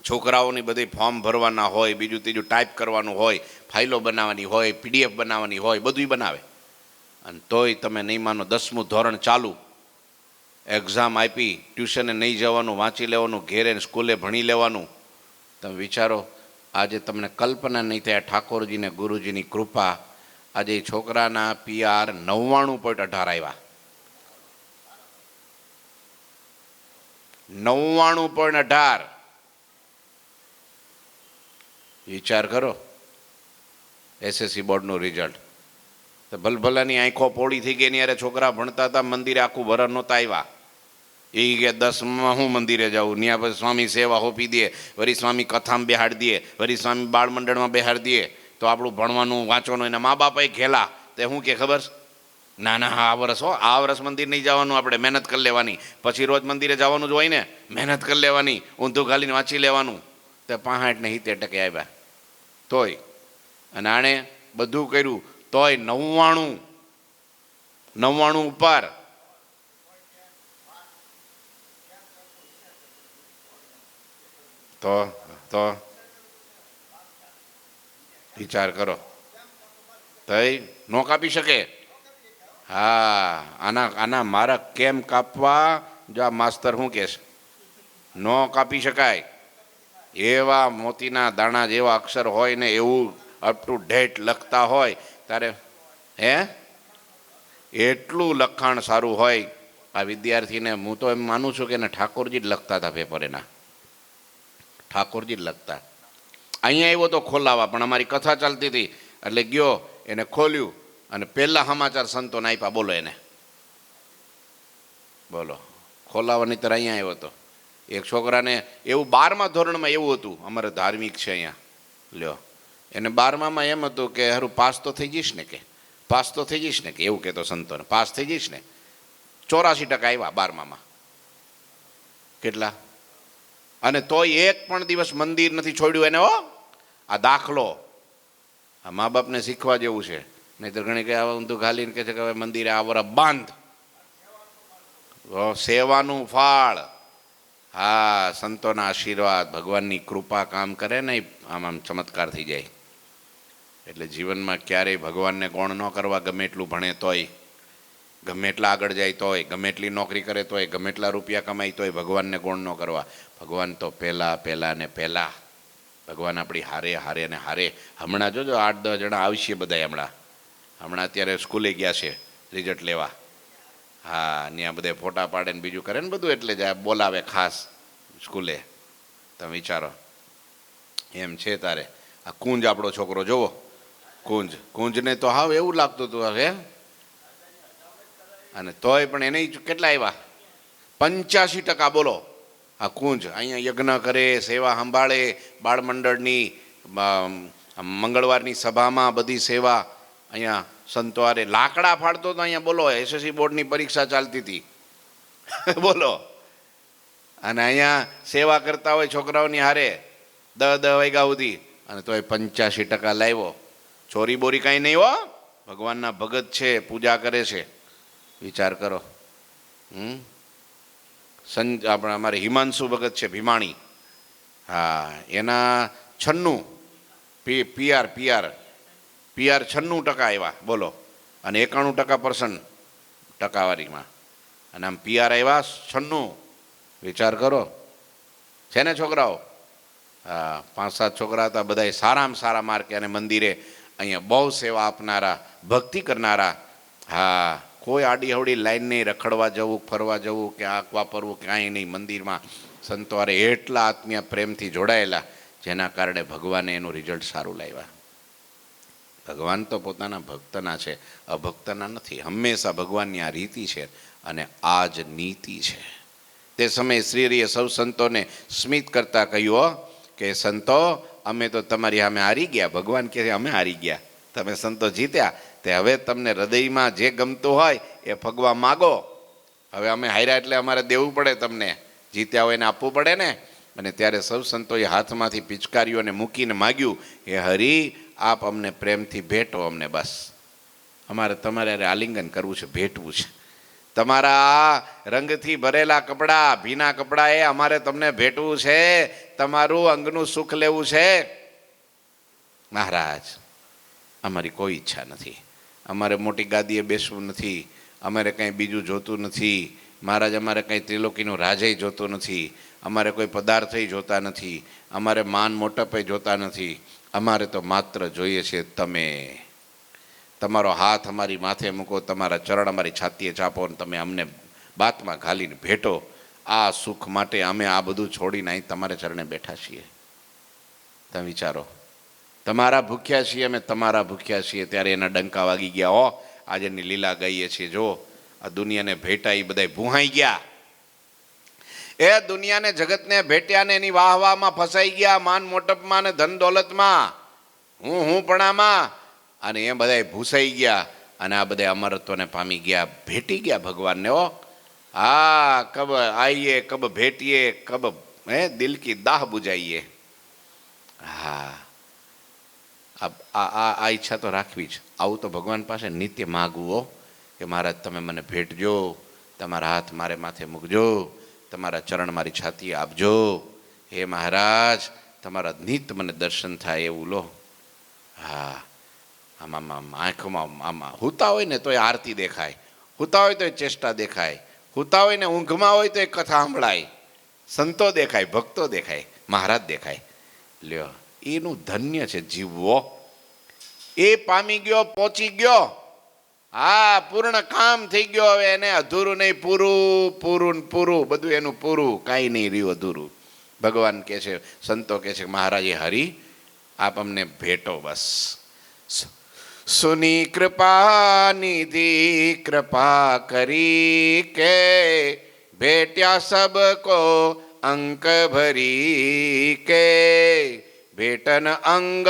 છોકરાઓની બધી ફોર્મ ભરવાના હોય, બીજું ત્રીજું ટાઈપ કરવાનું હોય, ફાઇલો બનાવવાની હોય, PDF બનાવવાની હોય, બધું બનાવે. અને તોય તમે નહીં માનો 10મું ધોરણ ચાલુ, એક્ઝામ આપી, ટ્યુશને નહીં જવાનું, વાંચી લેવાનું, ઘેરે સ્કૂલે ભણી લેવાનું. તમે વિચારો આજે તમને કલ્પના નહીં થાય ઠાકોરજીને ગુરુજીની કૃપા. આજે છોકરાના PR 99.18 આવ્યા. 99.18 વિચાર કરો. SSC બોર્ડનું રિઝલ્ટ તો ભલભલાની આંખો પોળી થઈ ગઈ. યારે છોકરા ભણતા હતા મંદિરે આખું વરસ નહોતા આવ્યા. એ કે 10માં હું મંદિરે જાઉં, ત્યાં પછી સ્વામી સેવા હોપી દે, વળી સ્વામી કથામાં બેહાડી દે, વળી સ્વામી બાળ મંડળમાં બેહાડી દે, તો આપણું ભણવાનું વાંચવાનું એના મા બાપાએ ઘેલા. તે શું કે ખબર ના ના, આ વર્ષ હો, આ વર્ષ મંદિર નહીં જવાનું, આપણે મહેનત કરી લેવાની. પછી રોજ મંદિરે જવાનું જ હોય ને, મહેનત કરી લેવાની, ઊંધું ઘાલીને વાંચી લેવાનું. તે 65 ને 70% આવ્યા તોય. અને આણે બધું કર્યું તોય 99 ઉપર. તો વિચાર કરો, તઈ નો કાપી શકે. હા, આના મારા કેમ કાપવા? જો આ માસ્તર શું કહે છે, નો કાપી શકાય. એવા મોતીના દાણા જેવા અક્ષર હોય ને, એવું અપ ટુ ડેટ લખતા હોય ત્યારે હે એટલું લખાણ સારું હોય આ વિદ્યાર્થીને. હું તો એમ માનું છું કે એને ઠાકોરજી જ લખતા હતા પેપર, એના ઠાકોરજી જ લખતા. અહીંયા આવ્યો તો ખોલાવા, પણ અમારી કથા ચાલતી હતી એટલે ગયો, એને ખોલ્યું અને પહેલા સમાચાર સંતોને આપ્યા. બોલો એને, બોલો, ખોલાવાની તર અહીંયા આવ્યો હતો. એક છોકરાને એવું 12મા ધોરણમાં એવું હતું, અમારે ધાર્મિક છે અહીંયા, લ્યો, એને 12મામાં એમ હતું કે હારું પાસ તો થઈ જઈશ ને, કે પાસ તો થઈ જઈશ ને, કે એવું કહેતો સંતોને, પાસ થઈ જઈશ ને. 84% આવ્યા 12મામાં. કેટલા? અને તોય એક પણ દિવસ મંદિર નથી છોડ્યું એને. હો, આ દાખલો આ મા બાપને શીખવા જેવું છે. નહીંતર ઘણી કહે ઊંધું ઘાલીને કહે છે કે હવે મંદિરે આ વરસ બાંધ. સેવાનું ફાળ. હા, સંતોના આશીર્વાદ, ભગવાનની કૃપા કામ કરે ને, આમ ચમત્કાર થઈ જાય. એટલે જીવનમાં ક્યારેય ભગવાનને ગૌણ ન કરવા. ગમે એટલું ભણે તોય, ગમે એટલા આગળ જાય તોય, ગમે એટલી નોકરી કરે તોય, ગમે એટલા રૂપિયા કમાય તોય ભગવાનને ગૌણ ન કરવા. ભગવાન તો પહેલાં ને પહેલાં. ભગવાન આપણી હારે હારે ને હારે. હમણાં જોજો 8-10 જણા આવશે બધા. હમણાં અત્યારે સ્કૂલે ગયા છે રિઝલ્ટ લેવા. હા, ત્યાં બધા ફોટા પાડે ને બીજું કરે ને બધું, એટલે જ બોલાવે ખાસ સ્કૂલે. તમે વિચારો, એમ છે તારે. આ કુંજ આપણો છોકરો જોવો, કુંજને તો હાવ એવું લાગતું હતું હવે. અને તોય પણ એને કેટલા આવ્યા? 85%. બોલો, આ કુંજ અહીંયા યજ્ઞ કરે, સેવા સંભાળે, બાળમંડળની મંગળવારની સભામાં બધી સેવા. અહીંયા સંતવારે લાકડા ફાડતો તો અહીંયા. બોલો, એસએસસી બોર્ડની પરીક્ષા ચાલતી હતી બોલો. અને અહીંયા સેવા કરતા હોય છોકરાઓની હારે 10 વાગ્યા સુધી. અને તોય 85% લાવ્યો. ચોરી બોરી કાંઈ નહીં હો, ભગવાનના ભગત છે, પૂજા કરે છે. વિચાર કરો. આપણે અમારે હિમાંશુ ભગત છે ભીમાણી, હા, એના 96 પીઆર 96% આવ્યા. બોલો, અને 91% ટકાવારીમાં. અને આમ પીઆર આવ્યા 96. વિચાર કરો. છે ને છોકરાઓ? હા, 5-7 છોકરા હતા, બધા સારામાં સારા માર્કે. અને મંદિરે અહીંયા બહુ સેવા આપનારા, ભક્તિ કરનારા. હા, કોઈ આડી અવડી લાઈન નહીં, રખડવા જવું, ફરવા જવું કે આંખ વાપરવું, કાંઈ નહીં. મંદિરમાં સંતવારે એટલા આત્મીય પ્રેમથી જોડાયેલા, જેના કારણે ભગવાને એનું રિઝલ્ટ સારું લાવ્યા. ભગવાન તો પોતાના ભક્તના છે, અભક્તના નથી. હંમેશા ભગવાનની આ રીતિ છે અને આ જ નીતિ છે. તે સમયે શ્રીહરિએ સૌ સંતોને સ્મિત કરતા કહ્યું કે સંતો, અમે તો તમારી સામે હારી ગયા. ભગવાન કહે અમે હારી ગયા, તમે સંતો જીત્યા. તે હવે તમને હૃદયમાં જે ગમતું હોય એ ફગવા માગો. હવે અમે હાર્યા એટલે અમારે દેવું પડે, તમને જીત્યા હોય એને આપવું પડે ને. અને ત્યારે સૌ સંતોએ હાથમાંથી પિચકારીઓને મૂકીને માગ્યું, હે હરી, આપ અમને પ્રેમથી ભેટો અમને. બસ અમારે તમારે આલિંગન કરવું છે, ભેટવું છે. તમારા રંગથી ભરેલા કપડાં, ભીના કપડાં એ અમારે તમને ભેટવું છે. તમારું અંગનું સુખ લેવું છે. મહારાજ, અમારી કોઈ ઈચ્છા નથી. અમારે મોટી ગાદીએ બેસવું નથી. અમારે કંઈ બીજું જોતું નથી. મહારાજ, અમારે કંઈ ત્રિલોકીનું રાજય જોતું નથી. અમારે કોઈ પદાર્થય જોતા નથી. અમારે માન મોટપે જોતા નથી. અમારે તો માત્ર જોઈએ છે તમે. તમારો હાથ અમારી માથે મૂકો, તમારા ચરણ અમારી છાતીએ ચાપો, અને તમે અમને બાતમાં ઘાલીને ભેટો. આ સુખ માટે અમે આ બધું છોડીને અહીં તમારે ચરણે બેઠા છીએ. તમે વિચારો, તમારા ભૂખ્યા છીએ, અમે તમારા ભૂખ્યા છીએ. ત્યારે એના ડંકા વાગી ગયા. હો, આજે એની લીલા ગાઈએ છીએ. જો આ દુનિયાને ભેટા એ બધા ભૂહાઈ ગયા. એ દુનિયાને જગતને ભેટ્યા ને એની વાહવામાં ફસાઈ ગયા, માન મોટપમાં ને ધન દોલતમાં, હું પણામાં. અને એ બધા ભૂસાઈ ગયા. અને આ બધા અમરત્વને પામી ગયા, ભેટી ગયા ભગવાનને. ઓ હા, કબ આઈએ કબ ભેટીએ કબ દિલ કી દાહ બુજાઈએ. હા, આ ઈચ્છા તો રાખવી જ. આવું તો ભગવાન પાસે નિત્ય માગવું હો કે મહારાજ તમે મને ભેટજો, તમારા હાથ મારે માથે મૂકજો, તમારા ચરણ મારી છાતી આપજો, હે મહારાજ તમારા નિત્ય મને દર્શન થાય એવું લો. હા, આમાં આંખોમાં આમાં હુતા હોય ને તો એ આરતી દેખાય, હુતા હોય તો એ ચેષ્ટા દેખાય, હુતા હોય ને ઊંઘમાં હોય તો એ કથા સાંભળાય, સંતો દેખાય, ભક્તો દેખાય, મહારાજ દેખાય. લ્યો, એનું ધન્ય છે જીવવો. એ પામી ગયો, પહોંચી ગયો. હા, પૂર્ણ કામ થઈ ગયો. હવે એને અધૂરું નહીં, પૂરું પૂરું પૂરું બધું એનું પૂરું, કાંઈ નહીં રહ્યું અધૂરું. ભગવાન કહે છે, સંતો કહે છે મહારાજ હરી આપ અમને ભેટો બસ. સુની કૃપા નિધિ કૃપા કરી કે ભેટ્યા સબકો અંક ભરી કે ભેટન અંગ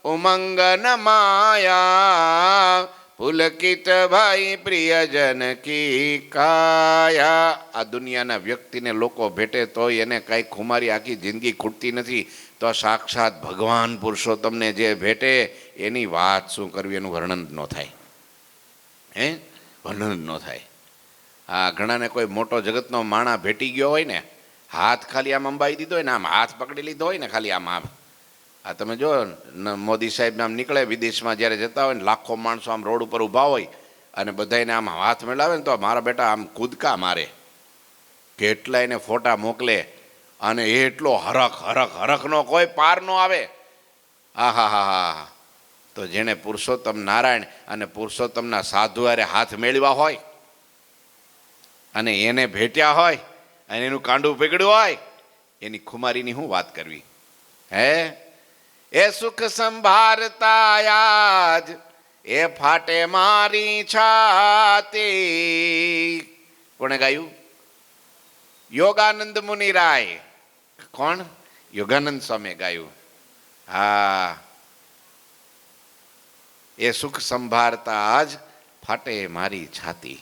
ઉમંગન માયા પુલકિત ભાઈ પ્રિયજન કી કાયા. આ દુનિયાના વ્યક્તિને લોકો ભેટે તો એને કાંઈ ખુમારી આખી જિંદગી ખૂટતી નથી, તો સાક્ષાત ભગવાન પુરુષોત્તમને જે ભેટે એની વાત શું કરવી, એનું વર્ણન ન થાય. વર્ણન ન થાય. હા, ઘણાને કોઈ મોટો જગતનો માણા ભેટી ગયો હોય ને, હાથ ખાલી આમ અંબાઈ દીધો હોય ને, આમ હાથ પકડી લીધો હોય ને ખાલી આમ આ તમે જો મોદી સાહેબ આમ નીકળે વિદેશમાં જ્યારે જતા હોય ને, લાખો માણસો આમ રોડ ઉપર ઊભા હોય અને બધાને આમ હાથ મેળાવે ને તો મારા બેટા આમ કૂદકા મારે, કેટલા એને ફોટા મોકલે અને એટલો હરખ હરખ હરખનો કોઈ પાર ન આવે. હા હા હા હા. તો જેણે પુરુષોત્તમ નારાયણ અને પુરુષોત્તમના સાધુ હારે હાથ મેળવ્યા હોય અને એને ભેટ્યા હોય અને એનું કાંડું પકડ્યું હોય, એની ખુમારીની શું વાત કરવી. હે એ સુખ સંભારતા આજ એ ફાટે મારી છાતી. કોણે ગાયું? યોગાનંદ મુનિરાય. કોણ? યોગાનંદ સ્વામી ગાયું. હા, એ સુખ સંભાળતા આજ ફાટે મારી છાતી.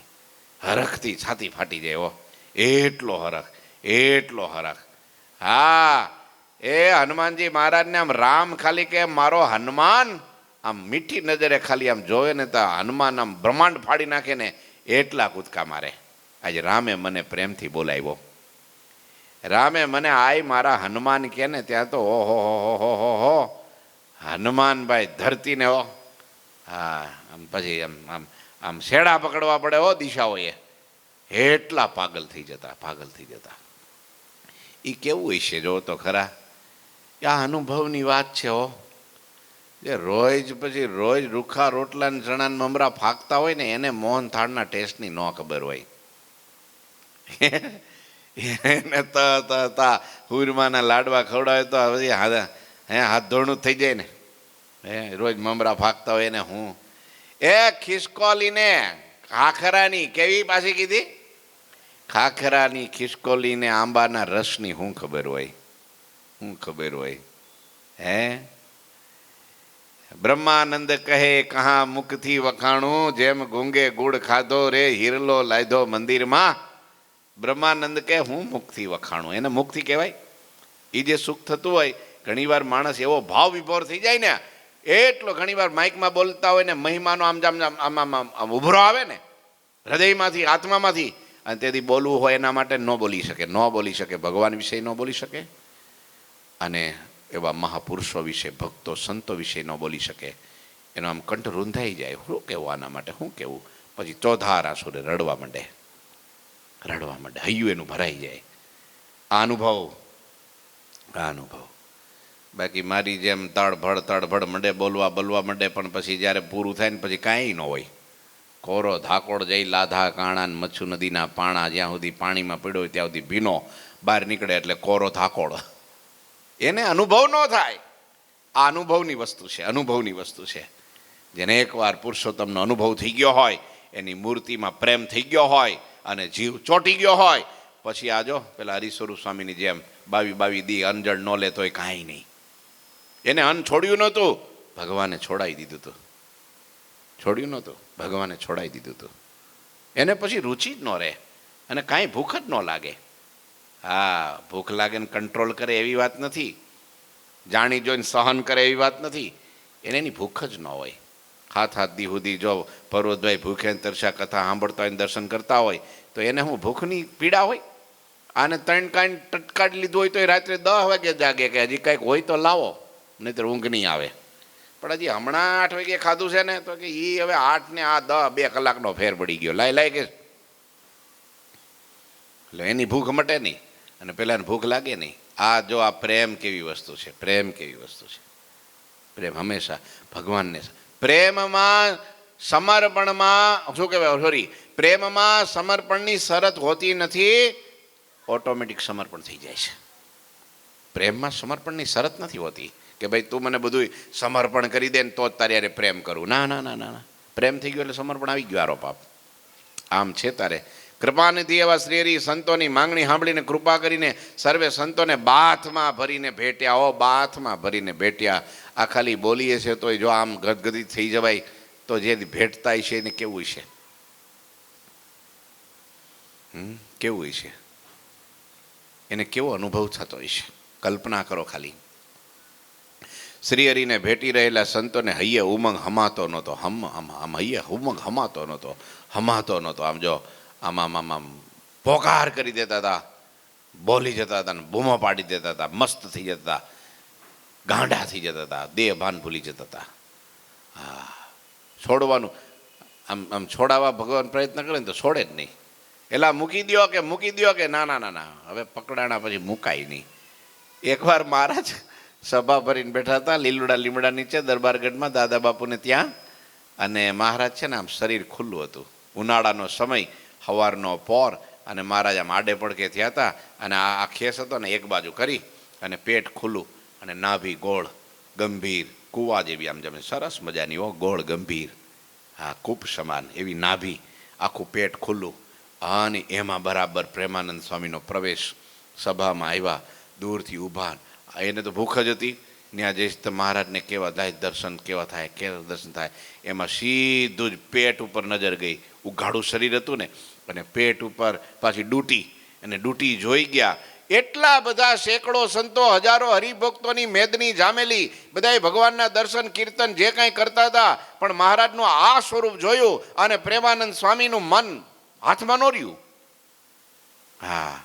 હરખથી છાતી ફાટી જાય. એટલો હરખ, એટલો હરખ. હા, એ હનુમાનજી મહારાજને આમ રામ ખાલી કે મારો હનુમાન આમ મીઠી નજરે ખાલી આમ જોવે ને તો હનુમાન આમ બ્રહ્માંડ ફાડી નાખે ને એટલા કૂદકા મારે. આજે રામે મને પ્રેમથી બોલાવ્યો. રામે મને આય મારા હનુમાન કે ને ત્યાં તો ઓહો હો હો હો હનુમાનભાઈ ધરતીને હો. હા, આમ પછી આમ આમ આમ શેડા પકડવા પડે હો દિશાઓએ, એટલા પાગલ થઈ જતા, પાગલ થઈ જતા. એ કેવું હશે જો તો ખરા. આ અનુભવની વાત છે હો. જે રોજ પછી રોજ રૂખા રોટલા ને ચણાના મમરા ફાકતા હોય ને એને મોહન થાળના ટેસ્ટની ન ખબર હોય. એને હુરમાના લાડવા ખવડાવે તો પછી હાથ ધોણું થઈ જાય ને. રોજ મમરા ફાકતા હોય ને હું એ ખિસકોલીને ખાખરાની કેવી પાછી કીધી, ખાખરાની ખિસકોલીને આંબાના રસની શું ખબર હોય, શું ખબર હોય. હે બ્રહ્માનંદ કહે કહા મુખથી વખાણું, જેમ ગુંગે ગુડ ખાધો રે હિરલો લાયધો મંદિરમાં. બ્રહ્માનંદ કહે હું મુખથી વખાણું. એને મુખથી કહેવાય. એ જે સુખ થતું હોય ઘણીવાર માણસ એવો ભાવ વિભોર થઈ જાય ને, એટલો ઘણીવાર માઇકમાં બોલતા હોય ને મહિમાનો આમ આમ આમ ઉભરો આવે ને હૃદયમાંથી આત્મામાંથી, અને તેથી બોલવું હોય એના માટે ન બોલી શકે, ન બોલી શકે. ભગવાન વિશે ન બોલી શકે અને એવા મહાપુરુષો વિશે, ભક્તો સંતો વિશે ન બોલી શકે. એનો આમ કંઠ રૂંધાઈ જાય. શું કહેવું આના માટે, શું કહેવું? પછી ચોધાર આંસુરે રડવા માંડે, રડવા માંડે, હૈયું એનું ભરાઈ જાય. આ અનુભવ, આ અનુભવ. બાકી મારી જેમ તડભડ મંડે બોલવા માંડે, પણ પછી જ્યારે પૂરું થાય ને પછી કાંઈ ન હોય. કોરો ધાકોડ જઈ લાધા કાણા ને મચ્છુ નદીના પાણા, જ્યાં સુધી પાણીમાં પડ્યો હોય ત્યાં સુધી ભીનો, બહાર નીકળે એટલે કોરો ધાકોડ. એને અનુભવ ન થાય. આ અનુભવની વસ્તુ છે, અનુભવની વસ્તુ છે. જેને એકવાર પુરુષોત્તમનો અનુભવ થઈ ગયો હોય, એની મૂર્તિમાં પ્રેમ થઈ ગયો હોય અને જીવ ચોંટી ગયો હોય, પછી આજો પેલા હરિસ્વરૂપ સ્વામીની જેમ 22 દી અંજળ ન લે તોય કાંઈ નહીં. એને અન્ન છોડ્યું નહોતું, ભગવાને છોડાવી દીધું હતું. છોડ્યું નહોતું, ભગવાને છોડાવી દીધું હતું. એને પછી રુચિ જ ન રહે અને કાંઈ ભૂખ જ ન લાગે. હા, ભૂખ લાગે ને કંટ્રોલ કરે એવી વાત નથી, જાણી જોઈને સહન કરે એવી વાત નથી, એને એની ભૂખ જ ન હોય. હાથ દી સુધી જો પર્વતભાઈ ભૂખે તરસ્યા કથા સાંભળતા હોય, દર્શન કરતા હોય, તો એને હું ભૂખની પીડા હોય? આને ત્રણ કાંઈ ટટકાડી લીધું હોય તો એ રાત્રે 10 વાગે જાગે કે હજી કાંઈક હોય તો લાવો, નહીંતર ઊંઘ નહીં આવે. પણ હજી હમણાં 8 વાગે ખાધું છે ને, તો કે એ હવે 8 ને આ 10 2 કલાકનો ફેર પડી ગયો, લાય કે. એટલે એની ભૂખ મટે નહીં અને પેલાને ભૂખ લાગે નહીં. આ જો આ પ્રેમ કેવી વસ્તુ છે, પ્રેમ કેવી વસ્તુ છે. પ્રેમ હંમેશા ભગવાનને, પ્રેમમાં સમર્પણમાં શું કહેવાય, સોરી, પ્રેમમાં સમર્પણની શરત હોતી નથી, ઓટોમેટિક સમર્પણ થઈ જાય છે. પ્રેમમાં સમર્પણની શરત નથી હોતી કે ભાઈ તું મને બધું સમર્પણ કરી દે ને તો જ તારે યારે પ્રેમ કરું. ના ના ના ના, પ્રેમ થઈ ગયો એટલે સમર્પણ આવી ગયું. આરો પાપ આમ છે. તારે કૃપાનિધિ એવા શ્રી સંતોની માંગણી સાંભળીને કૃપા કરીને સર્વે સંતોને બાથમાં ભરીને ભેટ્યા. હો, બાથમાં ભરીને ભેટ્યા. આ ખાલી બોલીએ છે તો જો આમ ગદગદિત થઈ જવાય તો જે ભેટતા છે એને કેવું છે, કેવું છે, એને કેવો અનુભવ થતો હશે, કલ્પના કરો ખાલી. શ્રી હરિને ભેટી રહેલા સંતોને હૈયે ઉમંગ હમાતો નહોતો. હૈયે ઉમંગ હમાતો નહોતો. આમ જો આમ પોકાર કરી દેતા હતા, બોલી જતા હતા, બૂમો પાડી દેતા હતા, મસ્ત થઈ જતા હતા, ગાંડા થઈ જતા હતા, દેહ ભાન ભૂલી જતા હતા. હા, છોડવાનું આમ છોડાવવા ભગવાન પ્રયત્ન કરે ને તો છોડે જ નહીં. એલા મૂકી દો કે ના ના ના ના, હવે પકડાણા પછી મુકાય નહીં. એકવાર મહારાજ સભા ભરીને બેઠા હતા લીલુડા લીમડા નીચે દરબારગઢમાં દાદા બાપુને ત્યાં, અને મહારાજ છે ને આમ શરીર ખુલ્લું હતું, ઉનાળાનો સમય, સવારનો પોર, અને મહારાજ આમ આડે પડકે થયા હતા, અને આ ખેસ હતો ને એક બાજુ કરી અને પેટ ખુલ્લું અને નાભી ગોળ ગંભીર કૂવા જેવી, આમ જમે સરસ મજાની હો, ગોળ ગંભીર, હા કૂપ સમાન એવી નાભી, આખું પેટ ખુલ્લું, અને એમાં બરાબર પ્રેમાનંદ સ્વામીનો પ્રવેશ. સભામાં આવ્યા, દૂરથી ઊભા, એને તો ભૂખ જ હતી. ત્યાં જઈશ તો મહારાજને કેવા થાય દર્શન, કેવા દર્શન થાય. એમાં સીધું જ પેટ ઉપર નજર ગઈ. ઉઘાડું શરીર હતું ને, અને પેટ ઉપર પાછી ડૂટી, અને ડૂટી જોઈ ગયા. એટલા બધા સેંકડો સંતો, હજારો હરિભક્તોની મેદની જામેલી, બધાએ ભગવાનના દર્શન કીર્તન જે કાંઈ કરતા હતા, પણ મહારાજનું આ સ્વરૂપ જોયું અને પ્રેમાનંદ સ્વામીનું મન હાથમાં ન રહ્યું. હા,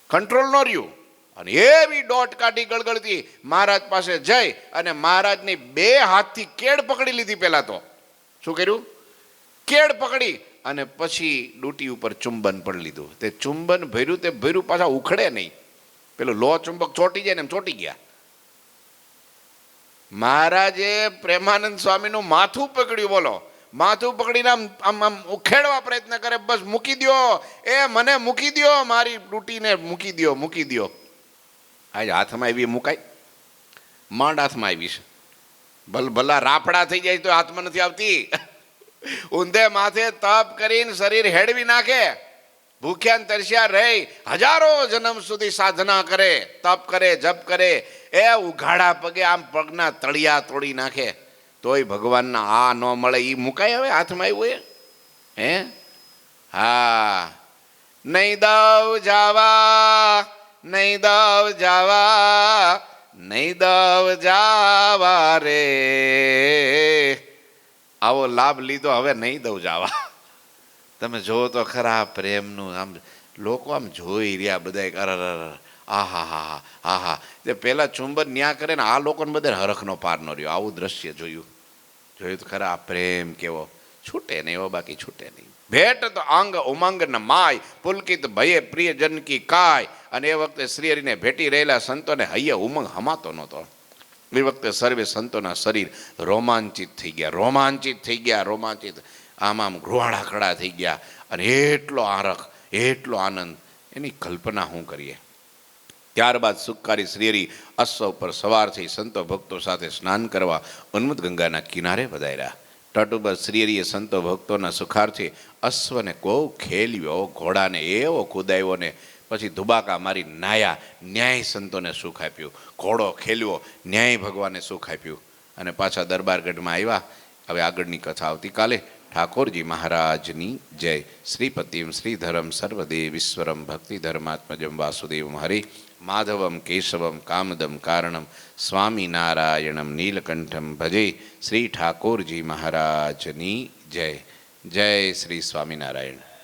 કંટ્રોલ ન રહ્યું, અને એવી દોટ કાઢી ગળગળતી મહારાજ પાસે જઈ અને મહારાજની 2 હાથથી કેડ પકડી લીધી. પહેલા તો શું કર્યું, કેડ પકડી અને પછી ડૂટી ઉપર ચુંબન પણ લીધું. તે ચુંબન ભર્યું, તે ભર્યું પાછા ઉખડે નહીં. પેલું લો ચુંબક ચોટી જાય ને એમ ચોટી ગયા. મહારાજે પ્રેમાનંદ સ્વામીનું માથું પકડ્યું. બોલો, માથું પકડીને આમ આમ ઉખેડવા પ્રયત્ન કરે, બસ મૂકી દો, એ મને મૂકી દો, મારી ડૂટીને મૂકી દો. આજે હાથમાં આવી મુકાય, માંડ હાથમાં આવી છે. ભલા રાફડા થઈ જાય તો હાથમાં નથી આવતી. ઊંધે માથે તપ કરીને શરીર હેડવી નાખે, ભૂખ્યા તરસ્યા રહી, હજારો જન્મ સુધી સાધના કરે, તપ કરે, જપ કરે, એ ઉઘાડા પગે આમ પગના તળિયા તોડી નાખે, તોય ભગવાનના આ ન મળે. એ મુકાય હવે હાથમાં આવ્યું હે? હા, નહીં દવ જાવા, નહીં દવ જાવા, નહીં દવ જાવા રે, આવો લાભ લીધો, હવે નહીં દવ જાવા. તમે જો તો ખરા પ્રેમનું, આમ લોકો આમ જોઈ રહ્યા બધા, આહા. તે પેલા ચુંબન ન્યા કરે ને આ લોકોને બધા હરખનો પાર ન રહ્યો. આવું દ્રશ્ય જોયું તો ખરા. પ્રેમ કેવો છૂટે નહીં, એવો બાકી છૂટે નહીં. ભેટ તો અંગ ઉમંગ ન માય, પુલકિત ભયે પ્રિયજન કી કાય. અને એ વખતે શ્રી હરિને ભેટી રહેલા સંતોને હૈયે ઉમંગ હમાતો નહોતો. એ વખતે સર્વે સંતોના શરીર રોમાંચિત થઈ ગયા, રોમાંચિત આમ રૂવાડા ખડા થઈ ગયા. અને એટલો આરખ, એટલો આનંદ, એની કલ્પના શું કરીએ. ત્યારબાદ સુખકારી શ્રી હરિ અશ્વ ઉપર સવાર થઈ સંતો ભક્તો સાથે સ્નાન કરવા ઉન્મુક્ત ગંગાના કિનારે વધાર્યા. તટ ઉપર શ્રી હરિએ સંતો ભક્તોના સુખાર્થે અશ્વને બહુ ખેલ્યો, ઘોડાને એવો કુદાવ્યો ને પછી ધુબાકા મારી નાયા. ન્યાય સંતોને સુખ આપ્યું, ઘોડો ખેલ્યો, ન્યાય ભગવાને સુખ આપ્યું. અને પાછા દરબારગઢમાં આવ્યા હવે આગળની કથા આવતીકાલે. ઠાકોરજી મહારાજની જય. શ્રીપતિમ શ્રીધરમ સર્વદેવીશ્વરમ ભક્તિધર્માત્મજમ વાસુદેવમ હરે માધવમ કેશવમ કામદમ કારણમ સ્વામિનારાયણમ નીલકંઠમ ભજે. શ્રી ઠાકોરજી મહારાજની જય. જય શ્રી સ્વામિનારાયણ.